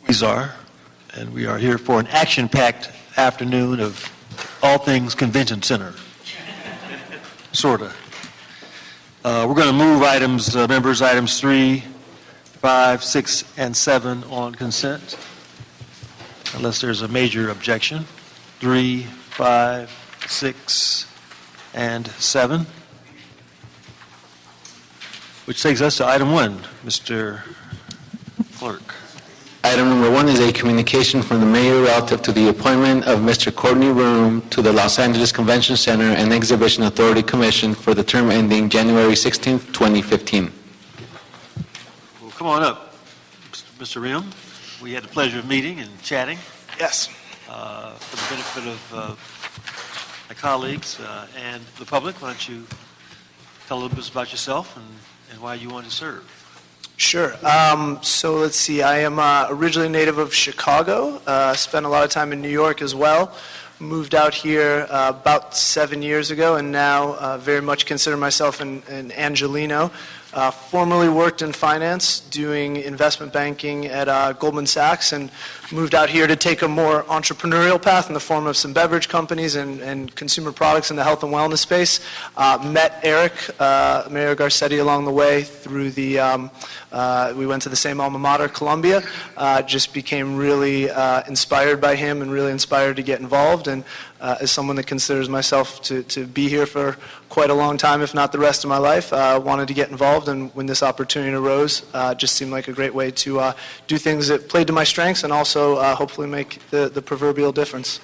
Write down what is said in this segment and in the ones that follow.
Weezar, and we are here for an action-packed afternoon of all things convention center. Sort of. We're going to move items 3, 5, 6, and 7 on consent, unless there's a major objection. 3, 5, 6, and 7. Which takes us to item 1, Mr. Clerk. Item number 1 is a communication from the mayor relative to the appointment of Mr. Courtney Room to the Los Angeles Convention Center and Exhibition Authority Commission for the term ending January 16, 2015. Well, come on up, Mr. Rim. We had the pleasure of meeting and chatting. Yes. For the benefit of my colleagues and the public, why don't you tell a little bit about yourself and why you want to serve? Sure. So let's see. I am originally native of Chicago. Spent a lot of time in New York as well. Moved out here about 7 years ago, and now very much consider myself an Angelino. Formerly worked in finance, doing investment banking at Goldman Sachs, and moved out here to take a more entrepreneurial path in the form of some beverage companies and consumer products in the health and wellness space. Met Eric, Mayor Garcetti, along the way through the, we went to the same alma mater, Columbia. Just became really inspired by him and really inspired to get involved. And as someone that considers myself to be here for quite a long time, if not the rest of my life, wanted to get involved. And when this opportunity arose, just seemed like a great way to do things that played to my strengths and also hopefully make the proverbial difference.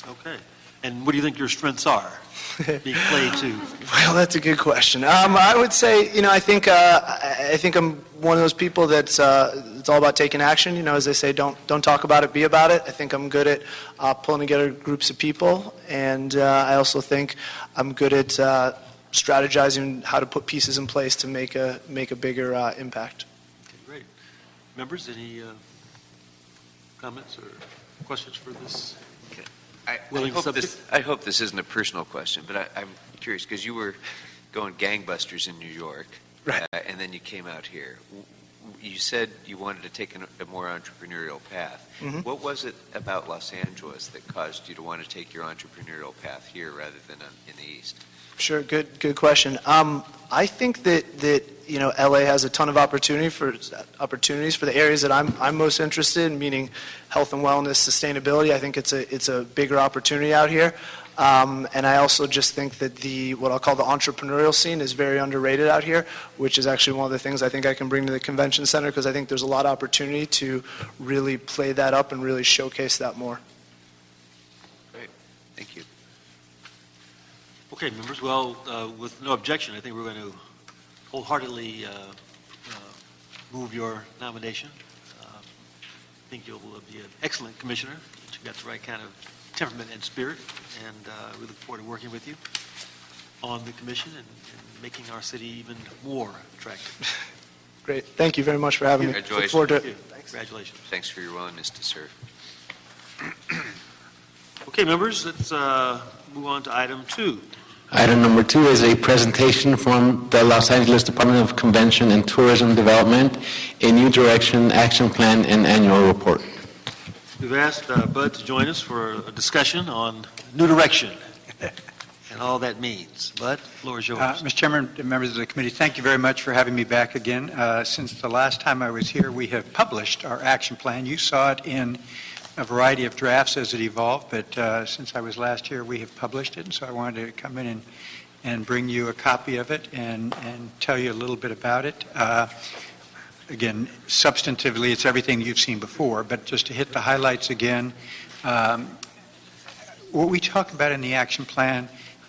Okay. And what do you think your strengths are? Being played to. Well, that's a good question. I would say, I think I'm one of those people that's it's all about taking action. As they say, don't talk about it, be about it. I think I'm good at pulling together groups of people, and I also think I'm good at strategizing how to put pieces in place to make a bigger impact. Okay, great. Members, any comments or questions for this? I hope this isn't a personal question, but I'm curious because you were going gangbusters in New York, right. And then you came out here. You said you wanted to take a more entrepreneurial path. Mm-hmm. What was it about Los Angeles that caused you to want to take your entrepreneurial path here rather than in the East? Sure, good question. I think that LA has a ton of opportunities for the areas that I'm most interested in, meaning health and wellness, sustainability. I think it's a bigger opportunity out here, and I also just think that what I'll call the entrepreneurial scene is very underrated out here, which is actually one of the things I think I can bring to the convention center because I think there's a lot of opportunity to really play that up and really showcase that more. Great, thank you. Okay, members. Well, with no objection, I think we're going to wholeheartedly move your nomination. I think you'll be an excellent commissioner. You've got the right kind of temperament and spirit, and we look forward to working with you on the commission and making our city even more attractive. Great. Thank you very much for having me. Congratulations. Look forward to it. Congratulations. Thanks for your willingness to serve. Okay, members, let's move on to item 2. Item number 2 is a presentation from the Los Angeles Department of Convention and Tourism Development, a new direction, action plan, and annual report. We've asked Bud to join us for a discussion on new direction and all that means. Bud, the floor is yours. Mr. Chairman, members of the committee, thank you very much for having me back again. Since the last time I was here, we have published our action plan. You saw it in a variety of drafts as it evolved, but since I was last here, we have published it, and so I wanted to come in and bring you a copy of it and tell you a little bit about it. Again, substantively, it's everything you've seen before, but just to hit the highlights again, what we talk about in the action plan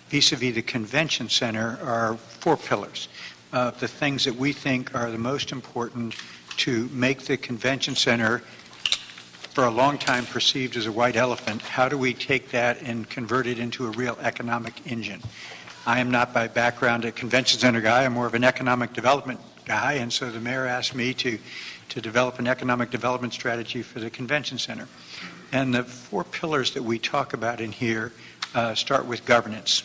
vis-a-vis the convention center are 4 pillars of the things that we think are the most important to make the convention center, for a long time perceived as a white elephant. How do we take that and convert it into a real economic engine? I am not by background a convention center guy. I'm more of an economic development guy, and so the mayor asked me to develop an economic development strategy for the convention center. And the 4 pillars that we talk about in here start with governance.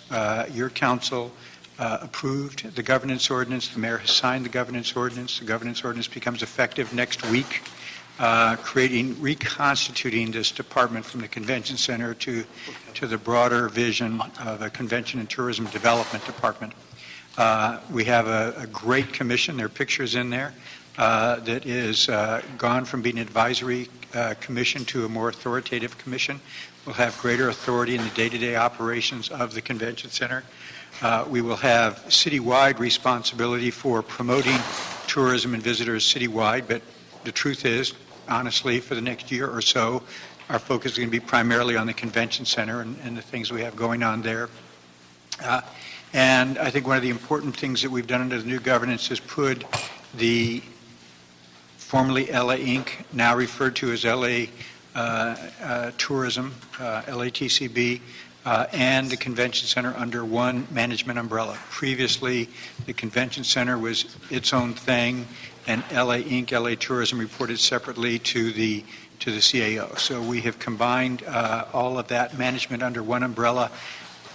Your council approved the governance ordinance. The mayor has signed the governance ordinance. The governance ordinance becomes effective next week. reconstituting this department from the convention center to the broader vision of a convention and tourism development department. We have a great commission. There are pictures in there that is gone from being an advisory commission to a more authoritative commission. We'll have greater authority in the day-to-day operations of the convention center. We will have citywide responsibility for promoting tourism and visitors citywide, but the truth is, honestly, for the next year or so, our focus is going to be primarily on the convention center and the things we have going on there. And I think one of the important things that we've done under the new governance is put the formerly LA Inc., now referred to as LA Tourism, LATCB, and the Convention Center under one management umbrella. Previously, the Convention Center was its own thing, and LA Inc., LA Tourism reported separately to the CAO. So we have combined all of that management under one umbrella.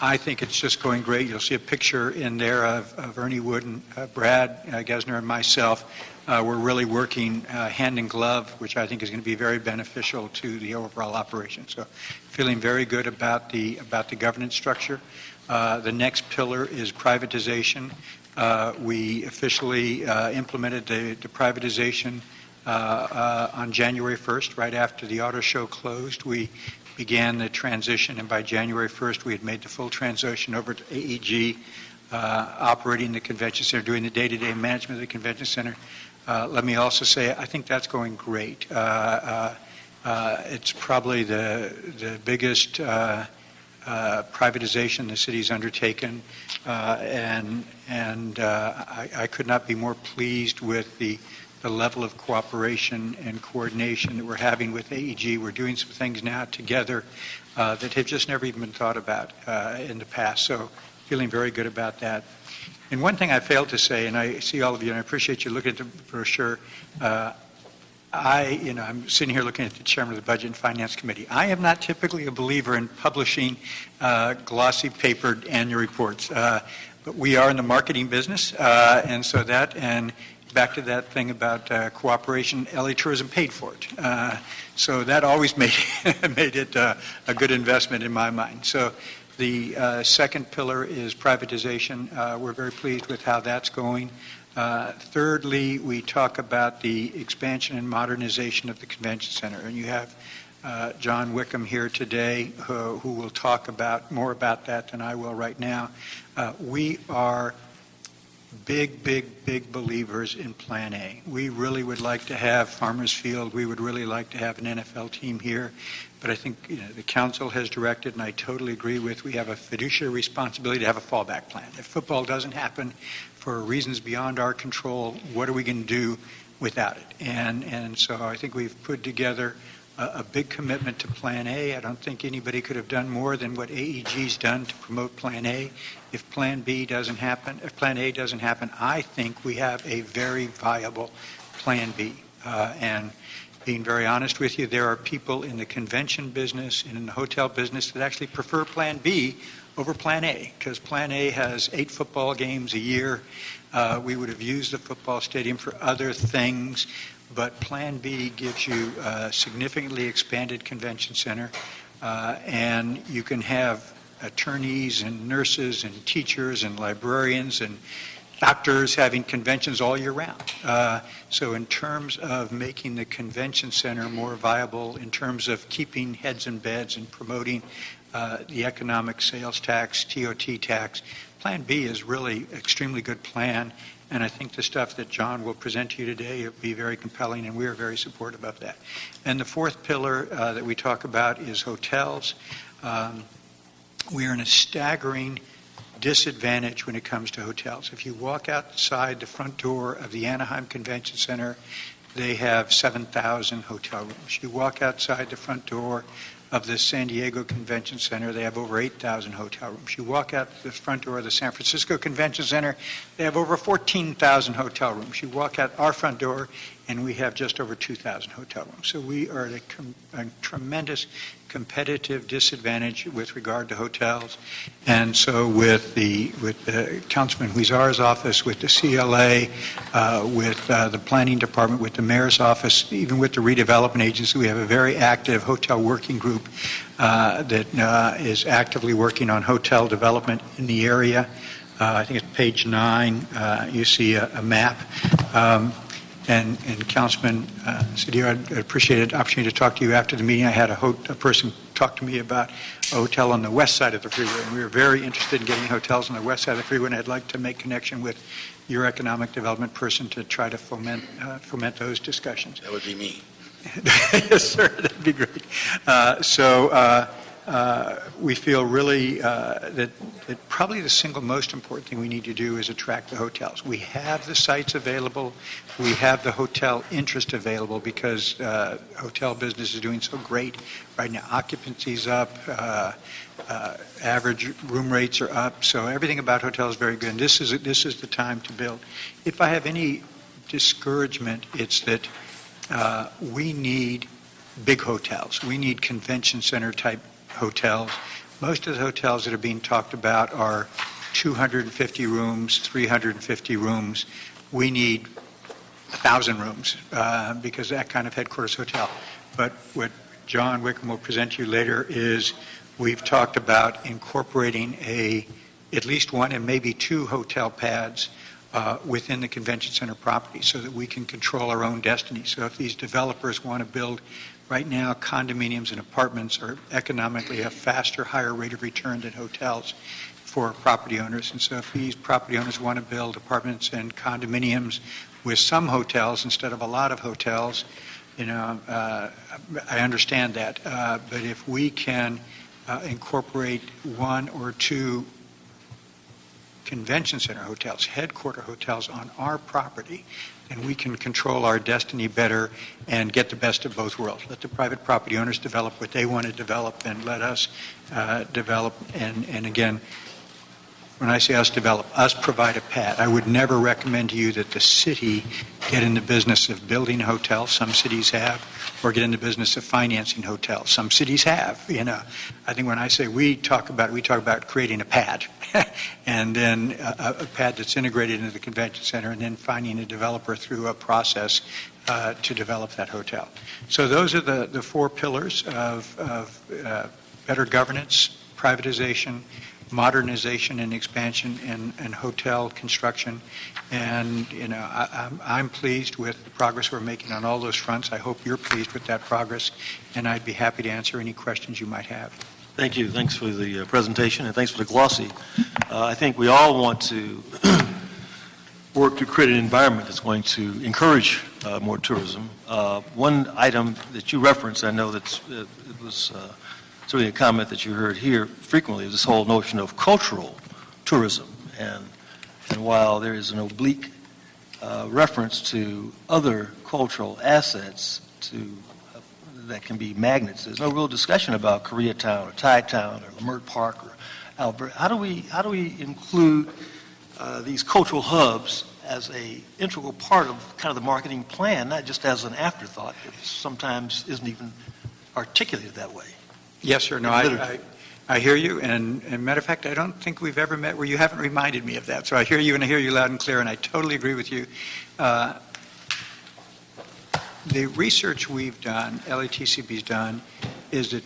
I think it's just going great. You'll see a picture in there of Ernie Wood and Brad Gesner and myself. We're really working hand in glove, which I think is going to be very beneficial to the overall operation. So feeling very good about the governance structure. The next pillar is privatization. We officially implemented the privatization on January 1st, right after the auto show closed. We began the transition, and by January 1st, we had made the full transition over to AEG, operating the convention center, doing the day-to-day management of the convention center. Let me also say, I think that's going great. It's probably the biggest privatization the city's undertaken, and I could not be more pleased with the level of cooperation and coordination that we're having with AEG. We're doing some things now together that have just never even been thought about in the past. So feeling very good about that. And one thing I failed to say, and I see all of you, and I appreciate you looking at the brochure. I'm sitting here looking at the chairman of the Budget and Finance Committee. I am not typically a believer in publishing glossy papered annual reports, but we are in the marketing business, and so that, and back to that thing about cooperation, LA Tourism paid for it. So that always made it a good investment in my mind. So the second pillar is privatization. We're very pleased with how that's going. Thirdly, we talk about the expansion and modernization of the convention center. And you have John Wickham here today who will talk more about that than I will right now. We are big believers in Plan A. We really would like to have Farmers Field. We would really like to have an NFL team here. But I think the council has directed, and I totally agree with, we have a fiduciary responsibility to have a fallback plan. If football doesn't happen for reasons beyond our control, what are we going to do without it? And so I think we've put together a big commitment to Plan A. I don't think anybody could have done more than what AEG's done to promote Plan A. If Plan A doesn't happen, I think we have a very viable Plan B. And being very honest with you, there are people in the convention business and in the hotel business that actually prefer Plan B over Plan A, because Plan A has 8 football games a year. We would have used the football stadium for other things, but Plan B gives you a significantly expanded convention center, and you can have attorneys and nurses and teachers and librarians and doctors having conventions all year round. So in terms of making the convention center more viable, in terms of keeping heads in beds and promoting the economic sales tax, TOT tax, Plan B is really an extremely good plan. And I think the stuff that John will present to you today will be very compelling, and we are very supportive of that. And the fourth pillar that we talk about is hotels. We are in a staggering disadvantage when it comes to hotels. If you walk outside the front door of the Anaheim Convention Center, they have 7,000 hotel rooms. You walk outside the front door of the San Diego Convention Center, they have over 8,000 hotel rooms. You walk out the front door of the San Francisco Convention Center, they have over 14,000 hotel rooms. You walk out our front door, and we have just over 2,000 hotel rooms. So we are at a tremendous competitive disadvantage with regard to hotels. And so with Councilman Huizar's office, with the CLA, with the planning department, with the mayor's office, even with the redevelopment agency, we have a very active hotel working group that is actively working on hotel development in the area. I think it's page 9. You see a map. And Councilman Cedillo, I'd appreciate an opportunity to talk to you after the meeting. I had a person talk to me about a hotel on the west side of the freeway, and we were very interested in getting hotels on the west side of the freeway, and I'd like to make connection with your economic development person to try to foment those discussions. That would be me. Yes, sir, that'd be great. We feel really that probably the single most important thing we need to do is attract the hotels. We have the sites available. We have the hotel interest available because hotel business is doing so great right now. Occupancy's up. Average room rates are up. So everything about hotels is very good. And this is the time to build. If I have any discouragement, it's that we need big hotels. We need convention center type hotels. Most of the hotels that are being talked about are 250 rooms, 350 rooms. We need 1,000 rooms because that kind of headquarters hotel. But what John Wickham will present to you later is we've talked about incorporating at least one and maybe 2 hotel pads within the convention center property so that we can control our own destiny. So if these developers want to build right now, condominiums and apartments are economically a faster, higher rate of return than hotels for property owners. And so if these property owners want to build apartments and condominiums with some hotels instead of a lot of hotels, I understand that. But if we can incorporate 1 or 2 convention center hotels, headquarter hotels on our property, and we can control our destiny better and get the best of both worlds. Let the private property owners develop what they want to develop and let us develop. And again, when I say us develop, us provide a pad. I would never recommend to you that the city get in the business of building hotels. Some cities have, or get in the business of financing hotels. Some cities have. I think when I say we talk about creating a pad, and then a pad that's integrated into the convention center, and then finding a developer through a process to develop that hotel. So those are the 4 pillars of better governance, privatization, modernization and expansion, and hotel construction. And I'm pleased with the progress we're making on all those fronts. I hope you're pleased with that progress, and I'd be happy to answer any questions you might have. Thank you. Thanks for the presentation, and thanks for the glossy. I think we all want to work to create an environment that's going to encourage more tourism. One item that you referenced, I know that it was certainly a comment that you heard here frequently, is this whole notion of cultural tourism. And while there is an oblique reference to other cultural assets that can be magnets, there's no real discussion about Koreatown or Thai Town or Leimert Park or Albert. How do we include these cultural hubs as a integral part of kind of the marketing plan, not just as an afterthought that sometimes isn't even articulated that way? Yes, sir. No, I hear you. And matter of fact, I don't think we've ever met where you haven't reminded me of that. So I hear you, and I hear you loud and clear, and I totally agree with you. The research we've done, LATCB's done, is that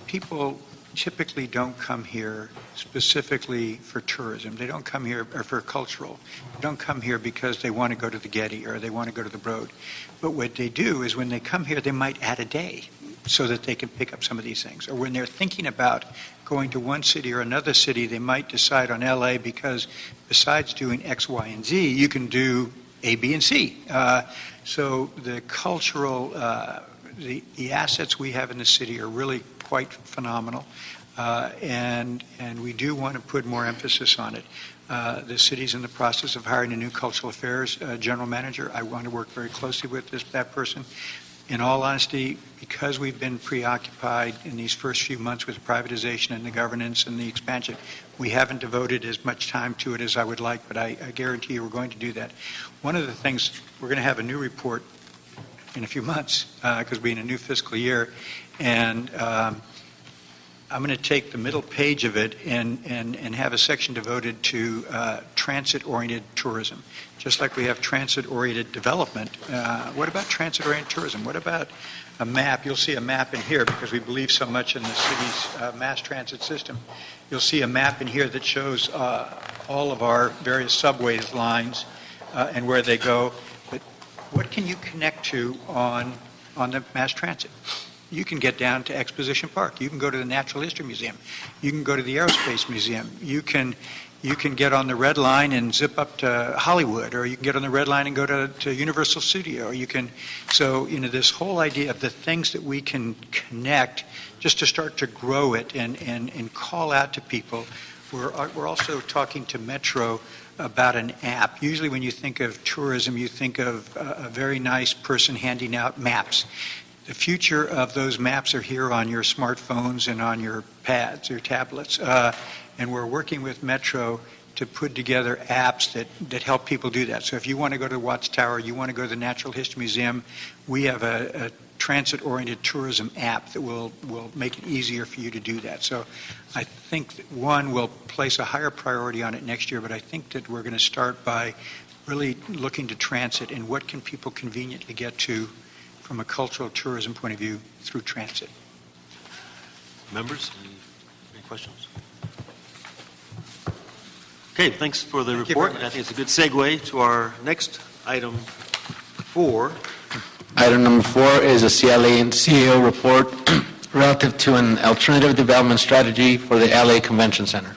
people typically don't come here specifically for tourism. They don't come here or for cultural. They don't come here because they want to go to the Getty or they want to go to the Broad. But what they do is when they come here, they might add a day so that they can pick up some of these things. Or when they're thinking about going to one city or another city, they might decide on LA because besides doing X, Y, and Z, you can do A, B, and C. So the cultural, the assets we have in the city are really quite phenomenal. And we do want to put more emphasis on it. The city's in the process of hiring a new cultural affairs general manager. I want to work very closely with that person. in all honesty, because we've been preoccupied in these first few months with privatization and the governance and the expansion, we haven't devoted as much time to it as I would like, but I guarantee you we're going to do that. One of the things, we're going to have a new report in a few months, because we're in a new fiscal year, and I'm going to take the middle page of it and have a section devoted to transit-oriented tourism. Just like we have transit-oriented development, what about transit-oriented tourism? What about a map? You'll see a map in here because we believe so much in the city's mass transit system. You'll see a map in here that shows all of our various subway lines and where they go. But what can you connect to on the mass transit? You can get down to Exposition Park. You can go to the Natural History Museum. You can go to the Aerospace Museum. You can get on the Red Line and zip up to Hollywood, or you can get on the Red Line and go to Universal Studio. So this whole idea of the things that we can connect just to start to grow it and call out to people. We're also talking to Metro about an app. Usually when you think of tourism, you think of a very nice person handing out maps. The future of those maps are here on your smartphones and on your pads or tablets. And we're working with Metro to put together apps that help people do that. So if you want to go to the Watts Tower, you want to go to the Natural History Museum, we have a transit-oriented tourism app that will make it easier for you to do that. So I think that we'll place a higher priority on it next year, but I think that we're going to start by really looking to transit and what can people conveniently get to from a cultural tourism point of view through transit. Members, any questions? Okay, thanks for the report. I think it's a good segue to our next item 4. Item number 4 is a CLA and CEO report relative to an alternative development strategy for the LA Convention Center.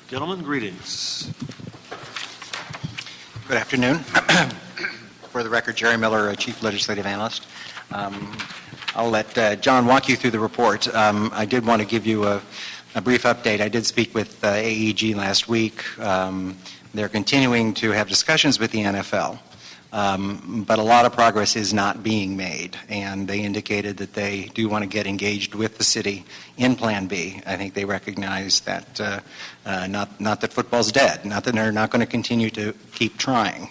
Gentlemen, greetings. Good afternoon. For the record, Jerry Miller, Chief Legislative Analyst. I'll let John walk you through the report. I did want to give you a brief update. I did speak with AEG last week. They're continuing to have discussions with the NFL, but a lot of progress is not being made, and they indicated that they do want to get engaged with the city in Plan B. I think they recognize that not that football's dead, not that they're not going to continue to keep trying,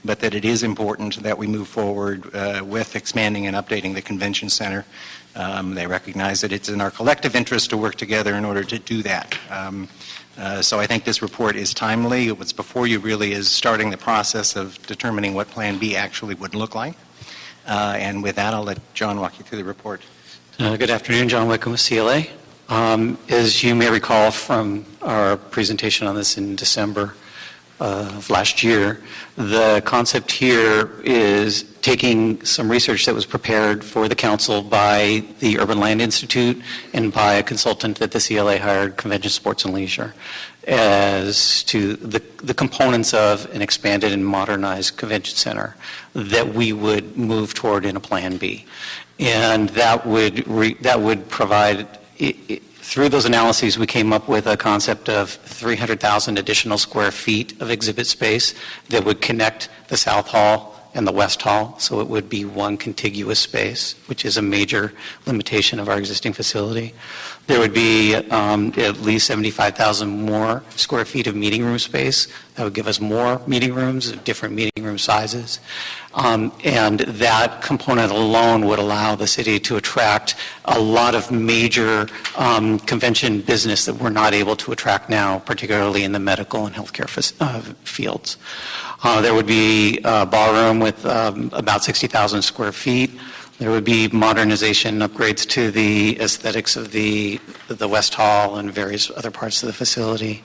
but that it is important that we move forward with expanding and updating the convention center. They recognize that it's in our collective interest to work together in order to do that. So I think this report is timely. What's before you really is starting the process of determining what Plan B actually would look like. And with that, I'll let John walk you through the report. Good afternoon, John Wickham with CLA. As you may recall from our presentation on this in December of last year, the concept here is taking some research that was prepared for the council by the Urban Land Institute and by a consultant that the CLA hired, Convention Sports and Leisure, as to the components of an expanded and modernized convention center that we would move toward in a Plan B. And that would provide, through those analyses, we came up with a concept of 300,000 additional square feet of exhibit space that would connect the South Hall and the West Hall, so it would be one contiguous space, which is a major limitation of our existing facility. There would be at least 75,000 more square feet of meeting room space. That would give us more meeting rooms of different meeting room sizes. And that component alone would allow the city to attract a lot of major convention business that we're not able to attract now, particularly in the medical and healthcare fields. There would be a ballroom with about 60,000 square feet. There would be modernization upgrades to the aesthetics of the West Hall and various other parts of the facility.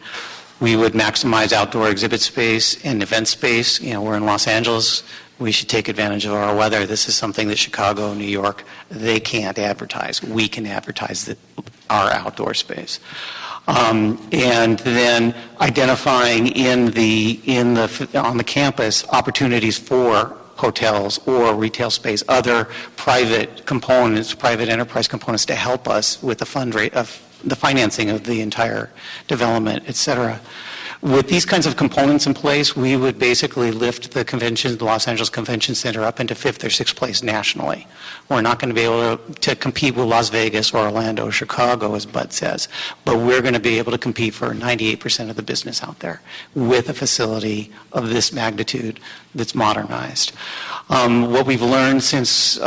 We would maximize outdoor exhibit space and event space. We're in Los Angeles. We should take advantage of our weather. This is something that Chicago, New York, they can't advertise. We can advertise our outdoor space. And then identifying on the campus opportunities for hotels or retail space, other private components, private enterprise components to help us with the financing of the entire development, et cetera. With these kinds of components in place, we would basically lift the Los Angeles Convention Center up into 5th or 6th place nationally. We're not going to be able to compete with Las Vegas or Orlando or Chicago, as Bud says, but we're going to be able to compete for 98% of the business out there with a facility of this magnitude that's modernized. What we've learned since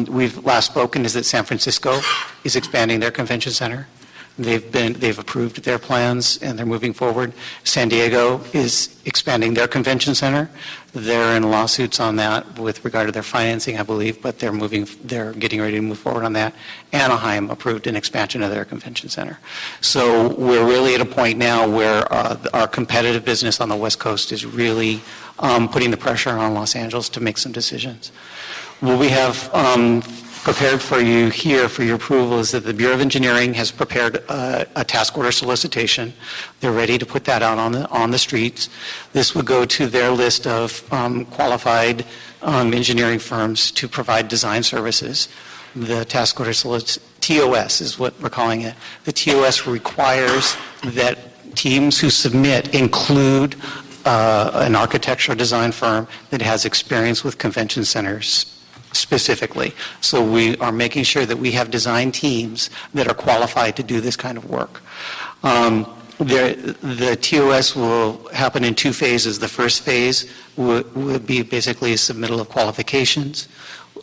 we've last spoken is that San Francisco is expanding their convention center. They've approved their plans and they're moving forward. San Diego is expanding their convention center. They're in lawsuits on that with regard to their financing, I believe, but they're getting ready to move forward on that. Anaheim approved an expansion of their convention center. So we're really at a point now where our competitive business on the West Coast is really putting the pressure on Los Angeles to make some decisions. What we have prepared for you here for your approval is that the Bureau of Engineering has prepared a task order solicitation. They're ready to put that out on the streets. This would go to their list of qualified engineering firms to provide design services. The task order TOS is what we're calling it. The TOS requires that teams who submit include an architectural design firm that has experience with convention centers specifically. So we are making sure that we have design teams that are qualified to do this kind of work. The TOS will happen in 2 phases. The first phase would be basically a submittal of qualifications.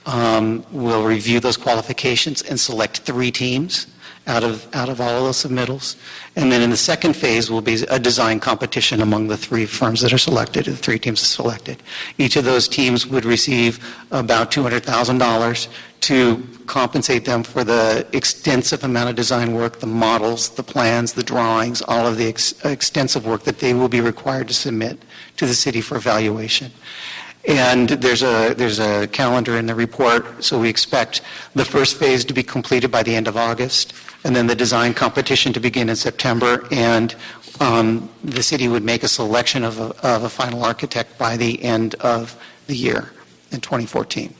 We'll review those qualifications and select 3 teams out of all of those submittals. And then in the second phase will be a design competition among the 3 firms that are selected, the 3 teams selected. Each of those teams would receive about $200,000 to compensate them for the extensive amount of design work, the models, the plans, the drawings, all of the extensive work that they will be required to submit to the city for evaluation. And there's a calendar in the report, so we expect the first phase to be completed by the end of August, and then the design competition to begin in September, and the city would make a selection of a final architect by the end of the year in 2014.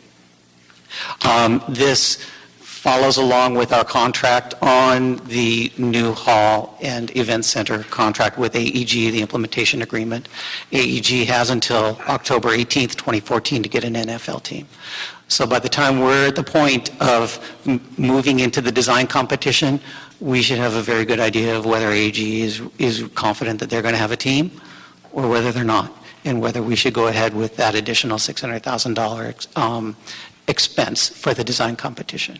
This follows along with our contract on the new hall and event center contract with AEG, the implementation agreement. AEG has until October 18th, 2014 to get an NFL team. So by the time we're at the point of moving into the design competition, we should have a very good idea of whether AEG is confident that they're going to have a team or whether they're not, and whether we should go ahead with that additional $600,000 expense for the design competition.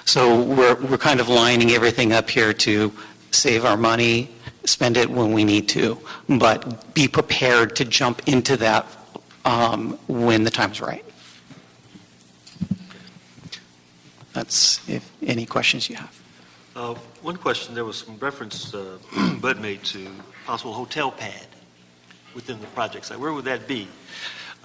So we're kind of lining everything up here to save our money, spend it when we need to, but be prepared to jump into that when the time's right. That's if any questions you have. One question, there was some reference Bud made to possible hotel pad within the project site. Where would that be?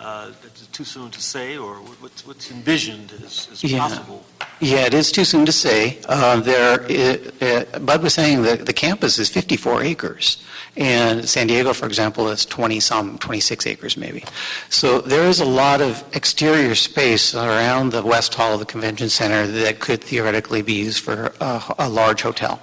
Is it too soon to say, or what's envisioned as possible? Yeah, it is too soon to say. Bud was saying that the campus is 54 acres, and San Diego, for example, is 26 acres maybe. So there is a lot of exterior space around the west hall of the convention center that could theoretically be used for a large hotel.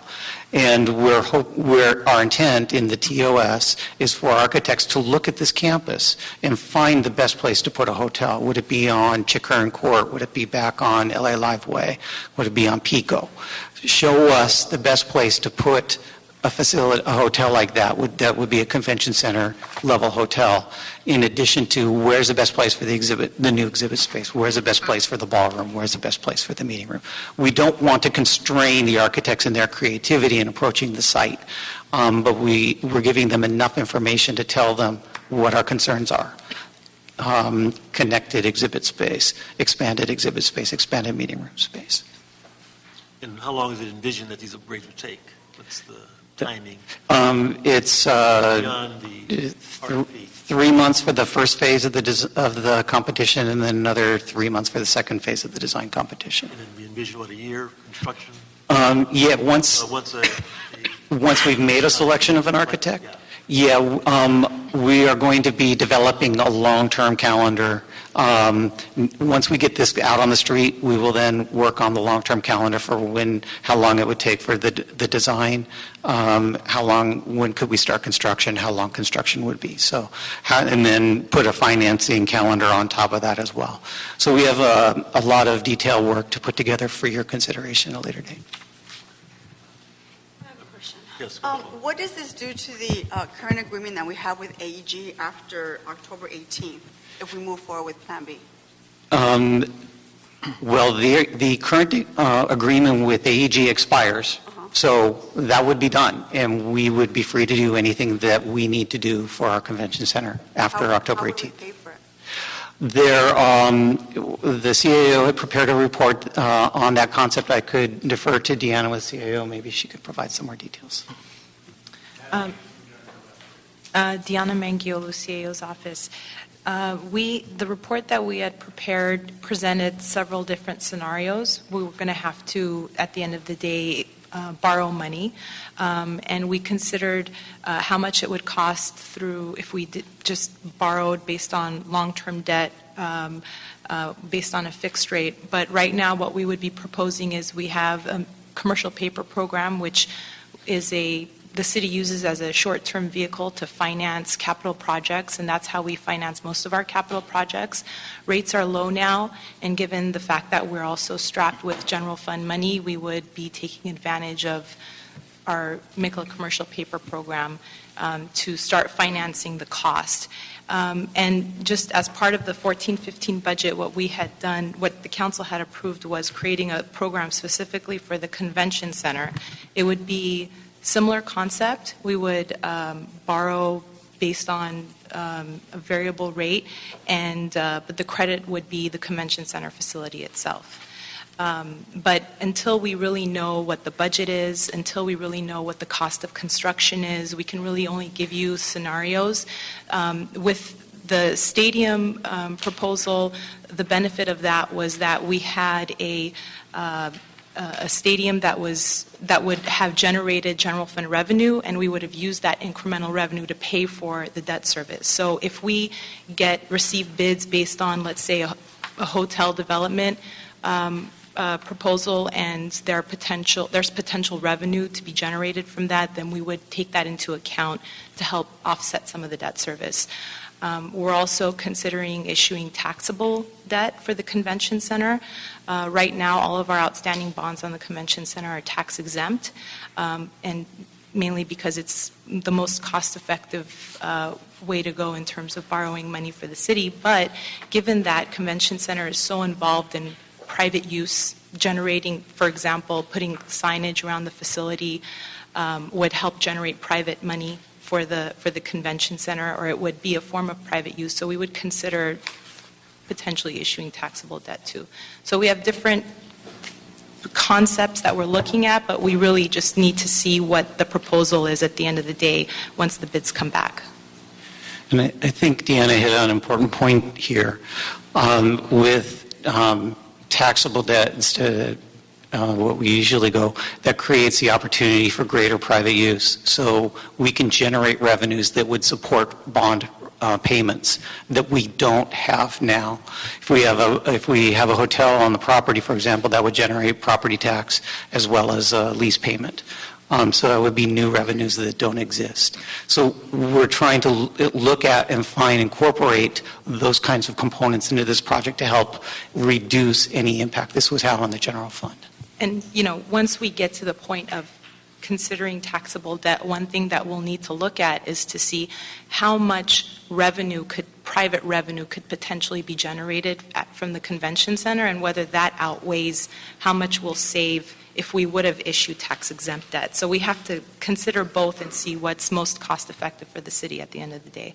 And our intent in the TOS is for architects to look at this campus and find the best place to put a hotel. Would it be on Chickern Court? Would it be back on LA Live Way? Would it be on Pico? Show us the best place to put a hotel like that would be a convention center level hotel, in addition to where's the best place for the new exhibit space, where's the best place for the ballroom, where's the best place for the meeting room. We don't want to constrain the architects in their creativity in approaching the site, but we're giving them enough information to tell them what our concerns are. Connected exhibit space, expanded meeting room space. And how long is it envisioned that these upgrades would take? What's the timing? It's beyond the RFP? 3 months for the first phase of the competition, and then another 3 months for the second phase of the design competition. And then we envision what, a year construction? Yeah, once we've made a selection of an architect. Yeah, we are going to be developing a long-term calendar Once we get this out on the street, we will then work on the long-term calendar for how long it would take for the design, when could we start construction, how long construction would be. So, and then put a financing calendar on top of that as well. So we have a lot of detailed work to put together for your consideration at a later date. I have a question. Yes. What does this do to the current agreement that we have with AEG after October 18th, if we move forward with Plan B? Well, the current agreement with AEG expires, so that would be done, and we would be free to do anything that we need to do for our convention center after October How would 18th. we pay for it? The CAO had prepared a report on that concept. I could defer to Deanna with CAO. Maybe she could provide some more details. Deanna Mangiolo, CAO's office. The report that we had prepared presented several different scenarios. We were going to have to, at the end of the day, borrow money, and we considered how much it would cost if we just borrowed based on long-term debt, based on a fixed rate. But right now, what we would be proposing is we have a commercial paper program, which is the city uses as a short-term vehicle to finance capital projects, and that's how we finance most of our capital projects. Rates are low now, and given the fact that we're also strapped with general fund money, we would be taking advantage of our Mikla commercial paper program to start financing the cost. And just as part of the 14-15 budget, what we had done, what the council had approved was creating a program specifically for the convention center. It would be similar concept. We would borrow based on a variable rate, but the credit would be the convention center facility itself. But until we really know what the budget is, until we really know what the cost of construction is, we can really only give you scenarios. With the stadium proposal, the benefit of that was that we had a stadium that would have generated general fund revenue, and we would have used that incremental revenue to pay for the debt service. So if we receive bids based on, let's say, a hotel development proposal, and there's potential revenue to be generated from that, then we would take that into account to help offset some of the debt service. We're also considering issuing taxable debt for the convention center. Right now, all of our outstanding bonds on the convention center are tax exempt, and mainly because it's the most cost-effective way to go in terms of borrowing money for the city. But given that convention center is so involved in private use, generating, for example, putting signage around the facility would help generate private money for the convention center, or it would be a form of private use. So we would consider potentially issuing taxable debt too. So we have different concepts that we're looking at, but we really just need to see what the proposal is at the end of the day once the bids come back. And I think Deanna hit on an important point here. With taxable debt instead of what we usually go, that creates the opportunity for greater private use. So we can generate revenues that would support bond payments that we don't have now. If we have a hotel on the property, for example, that would generate property tax as well as a lease payment. So that would be new revenues that don't exist. So we're trying to look at and incorporate those kinds of components into this project to help reduce any impact this would have on the general fund. And, once we get to the point of considering taxable debt, one thing that we'll need to look at is to see how much private revenue could potentially be generated from the convention center, and whether that outweighs how much we'll save if we would have issued tax-exempt debt. So we have to consider both and see what's most cost-effective for the city at the end of the day.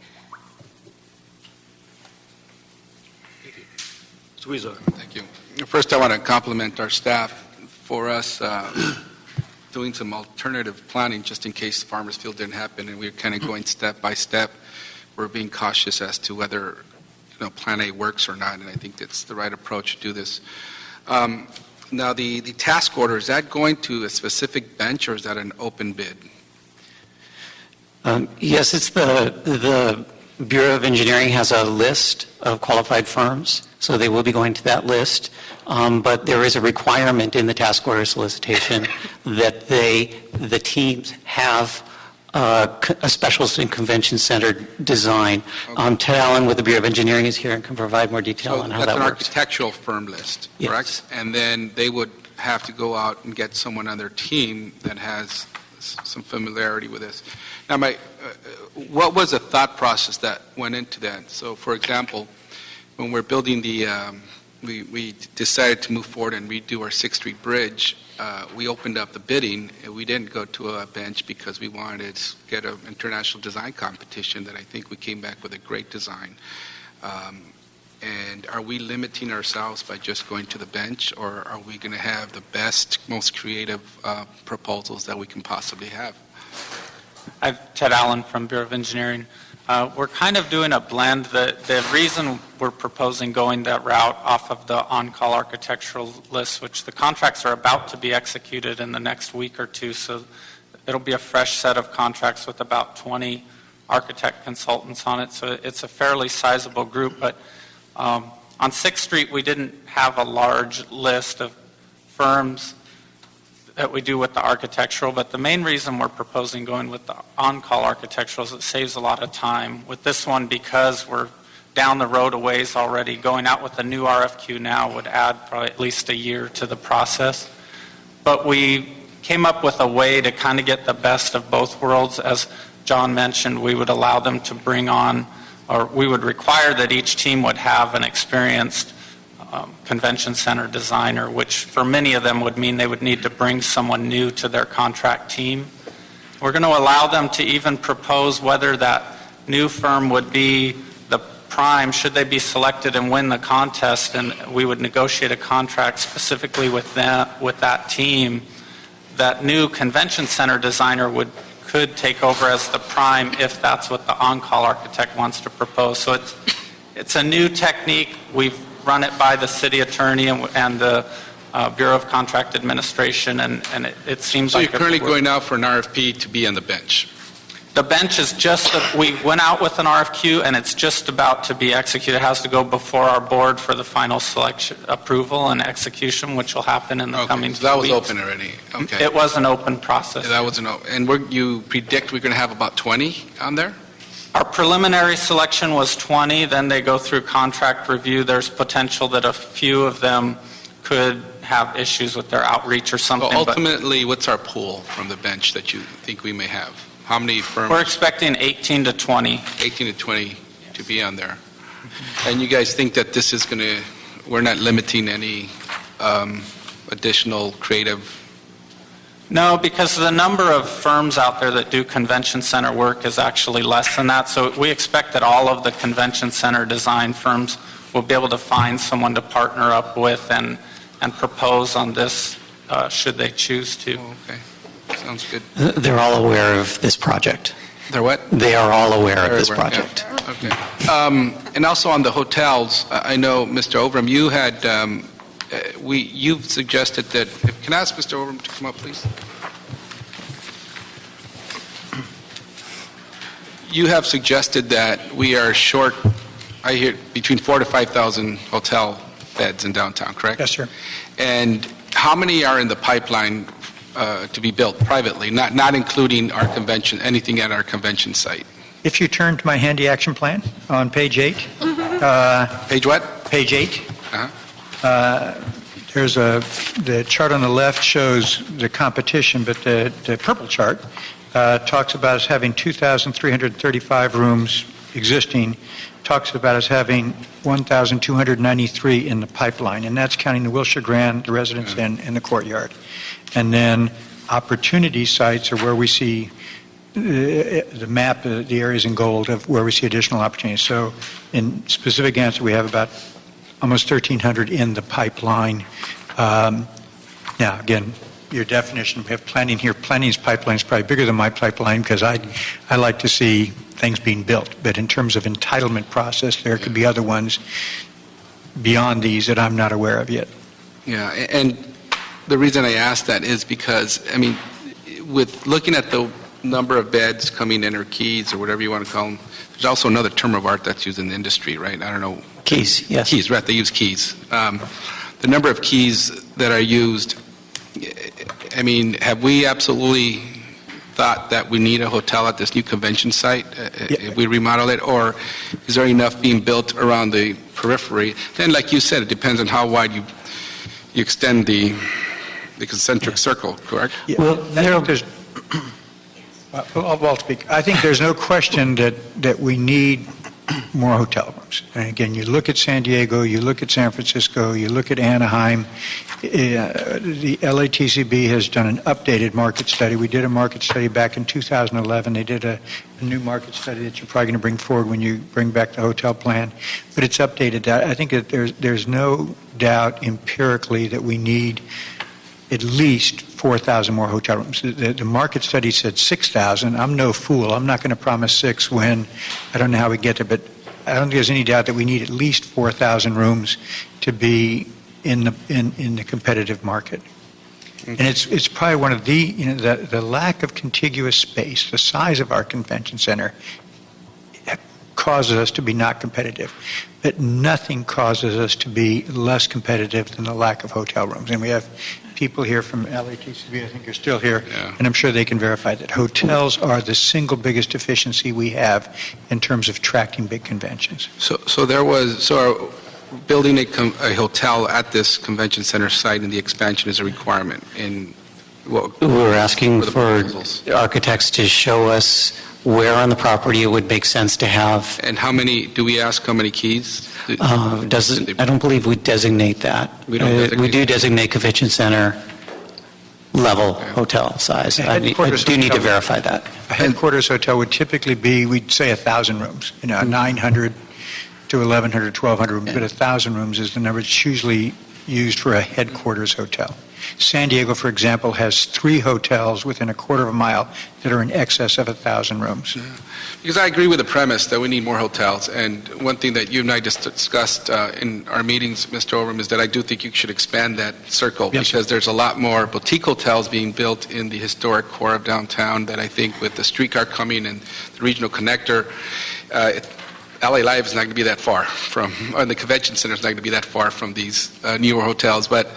Suiza. Thank you. First, I want to compliment our staff for us doing some alternative planning just in case Farmers Field didn't happen, and we're kind of going step by step. We're being cautious as to whether Plan A works or not, and I think that's the right approach to do this. Now, the task order, is that going to a specific bench, or is that an open bid? Yes, it's the Bureau of Engineering has a list of qualified firms, so they will be going to that list. But there is a requirement in the task order solicitation that the teams have a specialist in convention center design. Ted Allen with the Bureau of Engineering is here and can provide more detail So on how that's that an works. architectural firm list, correct? Yes. And then they would have to go out and get someone on their team that has some familiarity with this. Now, what was the thought process that went into that? So, for example, when we're building we decided to move forward and redo our 6th Street Bridge, we opened up the bidding, and we didn't go to a bench because we wanted to get an international design competition that I think we came back with a great design. And are we limiting ourselves by just going to the bench, or are we going to have the best, most creative proposals that we can possibly have? I'm Ted Allen from Bureau of Engineering. We're kind of doing a blend. The reason we're proposing going that route off of the on-call architectural list, which the contracts are about to be executed in the next week or two, so it'll be a fresh set of contracts with about 20 architect consultants on it, so it's a fairly sizable group. But on 6th Street, we didn't have a large list of firms that we do with the architectural, but the main reason we're proposing going with the on-call architectural is it saves a lot of time. With this one, because we're down the road a ways already, going out with a new RFQ now would add probably at least a year to the process. But we came up with a way to kind of get the best of both worlds. As John mentioned, we would allow them to bring on, or we would require that each team would have an experienced convention center designer, which for many of them would mean they would need to bring someone new to their contract team. We're going to allow them to even propose whether that new firm would be the prime, should they be selected and win the contest, and we would negotiate a contract specifically with that team. That new convention center designer could take over as the prime if that's what the on-call architect wants to propose. So it's a new technique. We've run it by the city attorney and the Bureau of Contract Administration, and it seems like... So you're currently going out for an RFP to be on the bench? The bench is we went out with an RFQ, and it's just about to be executed. It has to go before our board for the final selection, approval, and execution, which will happen in the coming so that was weeks. open already. Okay. It was an open process. That was an open. And you predict we're going to have about 20 on there? Our preliminary selection was 20, then they go through contract review. There's potential that a few of them could have issues with their outreach or something. Well, ultimately, what's our pool from the bench that you think we may have? How many firms? We're expecting 18 to 20. 18 to 20 to be on there. And you guys think that this is going to, we're not limiting any additional creative? No, because the number of firms out there that do convention center work is actually less than that. So we expect that all of the convention center design firms will be able to find someone to partner up with and propose on this should they choose to. Oh, okay. Sounds good. They're all aware of this project. They're what? They are all aware of this project. Yeah. Okay. And also on the hotels, I know, Mr. Overham, you had... you've suggested that, can I ask Mr. Overham to come up, please? You have suggested that we are short, I hear, between 4,000 to 5,000 hotel beds in downtown, correct? Yes, sir. And how many are in the pipeline to be built privately, not including our convention, anything at our convention site? If you turn to my handy action plan on page 8. Page what? Page 8. Uh-huh. There's the chart on the left shows the competition, but the purple chart talks about us having 2,335 rooms existing, talks about us having 1,293 in the pipeline, and that's counting the Wilshire Grand, the residence, and the courtyard. And then opportunity sites are where we see the map, the areas in gold of where we see additional opportunities. So in specific answer, we have about almost 1,300 in the pipeline. Now, again, your definition, we have planning here. Planning's pipeline is probably bigger than my pipeline because I like to see things being built. But in terms of entitlement process, there could be other ones beyond these that I'm not aware of yet. Yeah, and the reason I ask that is because, I mean, with looking at the number of beds coming in or keys or whatever you want to call them. There's also another term of art that's used in the industry, right? I don't know. Keys, yes. Keys, right, they use keys. The number of keys that are used, I mean, have we absolutely thought that we need a hotel at this new convention site if we remodel it, or is there enough being built around the periphery? Then, like you said, it depends on how wide you extend the concentric circle, correct? Yeah. Well, I'll speak. I think there's no question that we need more hotel rooms. And again, you look at San Diego, you look at San Francisco, you look at Anaheim. The LATCB has done an updated market study. We did a market study back in 2011. They did a new market study that you're probably going to bring forward when you bring back the hotel plan. But it's updated. I think that there's no doubt empirically that we need at least 4,000 more hotel rooms. The market study said 6,000. I'm no fool. I'm not going to promise 6 when I don't know how we get there, but I don't think there's any doubt that we need at least 4,000 rooms to be in the competitive market. And it's probably one of the lack of contiguous space, the size of our convention center causes us to be not competitive. But nothing causes us to be less competitive than the lack of hotel rooms. And we have people here from LATCB, I think are still here, and I'm sure they can verify that hotels are the single biggest deficiency we have in terms of attracting big conventions. So building a hotel at this convention center site and the expansion is a requirement in what? We're asking for proposals. architects to show us where on the property it would make sense to have. And do we ask how many keys? I don't believe we designate that. We don't designate We do designate convention center level hotel size. I do need to verify that. A headquarters hotel would typically be, we'd say 1,000 rooms, 900 to 1,100, 1,200 rooms, but 1,000 rooms is the number that's usually used for a headquarters hotel. San Diego, for example, has 3 hotels within a quarter of a mile that are in excess of 1,000 rooms. Yeah. Because I agree with the premise that we need more hotels. And one thing that you and I just discussed in our meetings, Mr. Overman, is that I do think you should expand that circle because there's a lot more boutique hotels being built in the historic core of downtown that I think with the streetcar coming and the regional connector, LA Live is not going to be that far from, or the convention center is not going to be that far from these newer hotels. But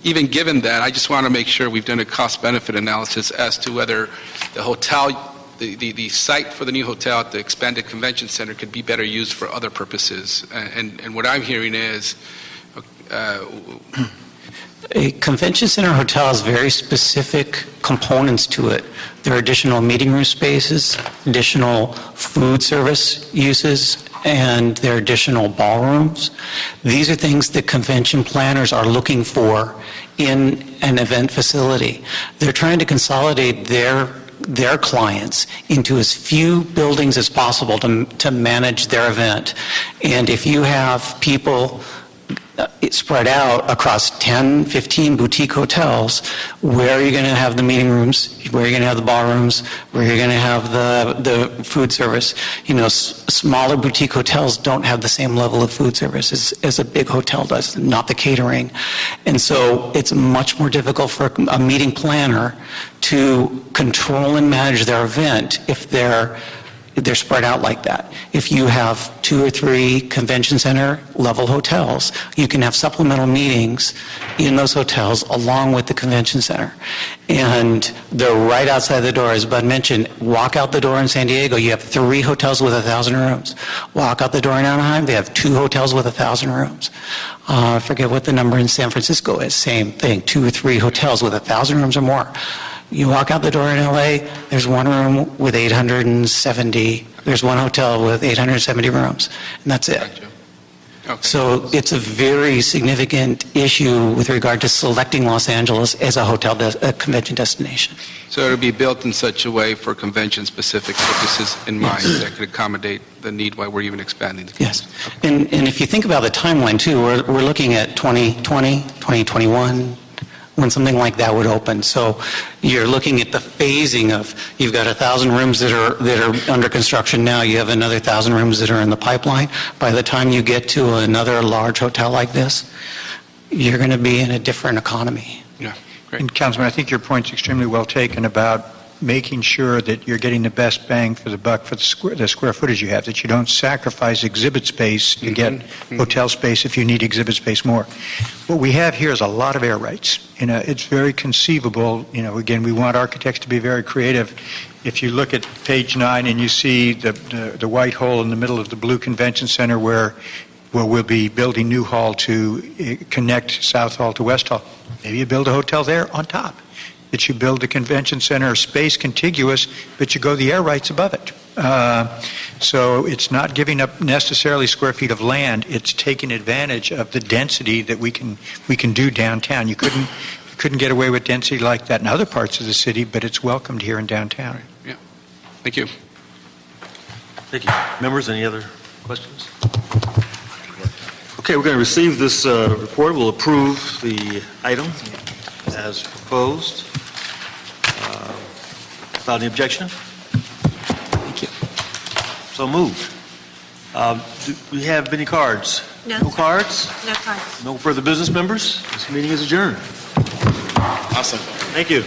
even given that, I just want to make sure we've done a cost-benefit analysis as to whether the hotel, the site for the new hotel at the expanded convention center could be better used for other purposes. And what I'm hearing is... A convention center hotel has very specific components to it. There are additional meeting room spaces, additional food service uses, and there are additional ballrooms. These are things that convention planners are looking for in an event facility. They're trying to consolidate their clients into as few buildings as possible to manage their event. And if you have people spread out across 10, 15 boutique hotels, where are you going to have the meeting rooms, where are you going to have the ballrooms, where are you going to have the food service? Smaller boutique hotels don't have the same level of food service as a big hotel does, not the catering. And so it's much more difficult for a meeting planner to control and manage their event if they're spread out like that. If you have 2 or 3 convention center level hotels, you can have supplemental meetings in those hotels along with the convention center. And they're right outside the door. As Bud mentioned, walk out the door in San Diego, you have 3 hotels with 1,000 rooms. Walk out the door in Anaheim, they have 2 hotels with 1,000 rooms. I forget what the number in San Francisco is, same thing, 2 or 3 hotels with 1,000 rooms or more. You walk out the door in LA, there's one room with 870, there's one hotel with 870 rooms, and that's it. Gotcha. Okay. So it's a very significant issue with regard to selecting Los Angeles as a convention destination. So it'll be built in such a way for convention-specific purposes in mind that could accommodate the need while we're even expanding. Yes. And if you think about the timeline, too, we're looking at 2020, 2021, when something like that would open. So you're looking at the phasing of, you've got 1,000 rooms that are under construction now, you have another 1,000 rooms that are in the pipeline. By the time you get to another large hotel like this, you're going to be in a different economy. Yeah, great. And Councilman, I think your point's extremely well taken about making sure that you're getting the best bang for the buck for the square footage you have, that you don't sacrifice exhibit space to get hotel space if you need exhibit space more. What we have here is a lot of air rights. It's very conceivable. Again, we want architects to be very creative. If you look at page 9 and you see the white hole in the middle of the blue convention center where we'll be building new hall to connect South Hall to West Hall, maybe you build a hotel there on top. That you build a convention center space contiguous, but you go the air rights above it. So it's not giving up necessarily square feet of land. It's taking advantage of the density that we can do downtown. You couldn't get away with density like that in other parts of the city, but it's welcomed here in downtown. Yeah. Thank you. Thank you. Members, any other questions? Okay, we're going to receive this report. We'll approve the item as proposed. Without any objection? Thank you. So moved. Do we have any cards? No. No cards? No cards. No further business, members? This meeting is adjourned. Awesome. Thank you.